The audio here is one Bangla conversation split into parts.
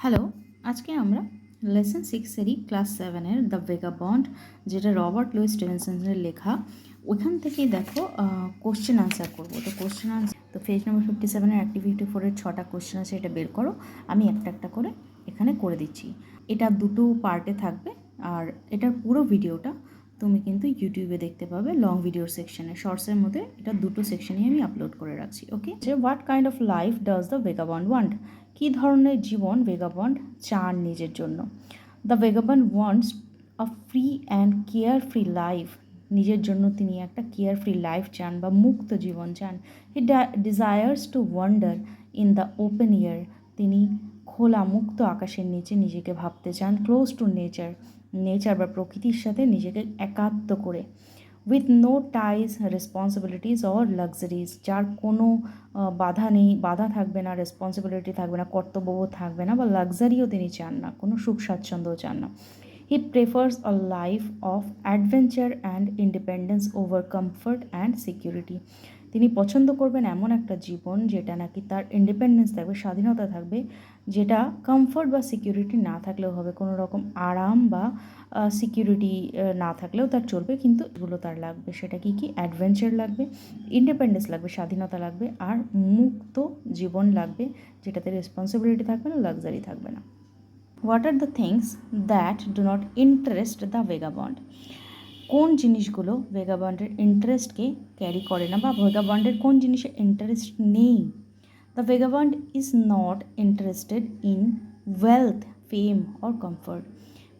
হ্যালো, আজকে আমরা লেসন 6-এরই ক্লাস 7-এর দ্য ভেগাবন্ড, যেটা রবার্ট লুইস স্টিভেনসনের লেখা, ওইখান থেকেই দেখো কোশ্চেন আনসার করবো। তো কোশ্চেন আনসার তো পেজ নম্বর 57-এর অ্যাক্টিভিটি 4-এর 6টা কোশ্চেন আছে, এটা বের করো। আমি একটা একটা করে এখানে করে দিচ্ছি। এটা দুটো পার্টে থাকবে, আর এটার পুরো ভিডিওটা তুমি কিন্তু ইউটিউবে দেখতে পাবে লং ভিডিওর সেকশনে। শর্টসের মধ্যে এটা দুটো সেকশনই আমি আপলোড করে রাখছি। ওকে, যে what kind of life does the vagabond want? কী ধরনের জীবন ভেগাবন্ড চান নিজের জন্য? The vagabond wants a free and carefree life. নিজের জন্য তিনি একটা কেয়ার ফ্রি লাইফ চান বা মুক্ত জীবন চান। He desires to wander in the open air. তিনি খোলা মুক্ত আকাশের নিচে নিজেকে ভাবতে চান। ক্লোজ টু নেচার বা প্রকৃতির সাথে নিজেকে একাত্ম করে। With no ties, responsibilities or luxuries, যার কোনো বাধা নেই, বাধা থাকবে না, রেসপন্সিবিলিটি থাকবে না, কর্তব্যবোধ থাকবে না, বা লাক্সারিও তিনি চান না, কোনো সুখ স্বাচ্ছন্দ্যও চান না। He prefers a life of adventure and independence over comfort and security. তিনি পছন্দ করবেন এমন একটা জীবন যেটা নাকি তার ইন্ডিপেন্ডেন্স থাকবে, স্বাধীনতা থাকবে, যেটা কমফর্ট বা সিকিউরিটি না থাকলেও হবে, কোনো রকম আরাম বা সিকিউরিটি না থাকলেও তার চলবে, কিন্তু এগুলো তার লাগবে। সেটা কি কি? অ্যাডভেঞ্চার লাগবে, ইন্ডিপেন্ডেন্স লাগবে, স্বাধীনতা লাগবে, আর মুক্ত জীবন লাগবে, যেটাতে রেসপন্সিবিলিটি থাকবে না, লাক্সারি থাকবে না। What are the things that do not interest the vagabond? কোন জিনিসগুলো ভেগাবন্ডের ইন্টারেস্টকে ক্যারি করে না, বা ভেগাবন্ডের কোন জিনিসে ইন্টারেস্ট নেই? The vagabond is not interested in wealth, fame or comfort.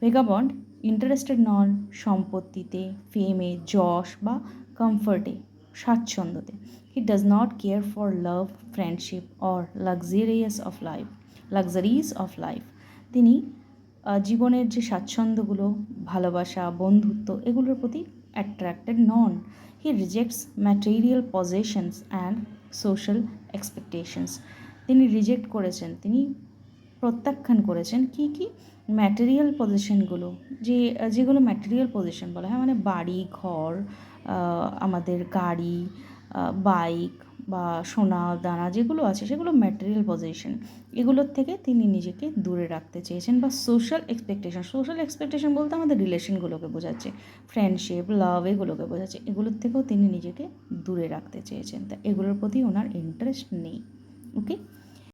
Vagabond interested নন সম্পত্তিতে, ফেমে, যশ বা কমফর্টে, স্বাচ্ছন্দ্যতে। He does not care for love, friendship or luxuries of life. তিনি জীবনের যে স্বাচ্ছন্দ্যগুলো, ভালোবাসা, বন্ধুত্ব, এগুলোর প্রতি অ্যাট্রাক্টেড নন। He rejects material possessions and social expectations. তিনি রিজেক্ট করেছেন, তিনি প্রত্যাখ্যান করেছেন কি কি? ম্যাটেরিয়াল পজিশনগুলো, যেগুলো ম্যাটেরিয়াল পজিশন বলা হয়, মানে বাড়ি, ঘর, আমাদের গাড়ি, বাইক বা সোনা দানা যেগুলো আছে, সেগুলো ম্যাটেরিয়াল পজিশন। এগুলোর থেকে তিনি নিজেকে দূরে রাখতে চেয়েছেন। বা সোশ্যাল এক্সপেকটেশন বলতে আমাদের রিলেশনগুলোকে বোঝাচ্ছে, ফ্রেন্ডশিপ, লাভ, এগুলোকে বোঝাচ্ছে। এগুলোর থেকেও তিনি নিজেকে দূরে রাখতে চেয়েছেন, তা এগুলোর প্রতি ওনার ইন্টারেস্ট নেই। ওকে।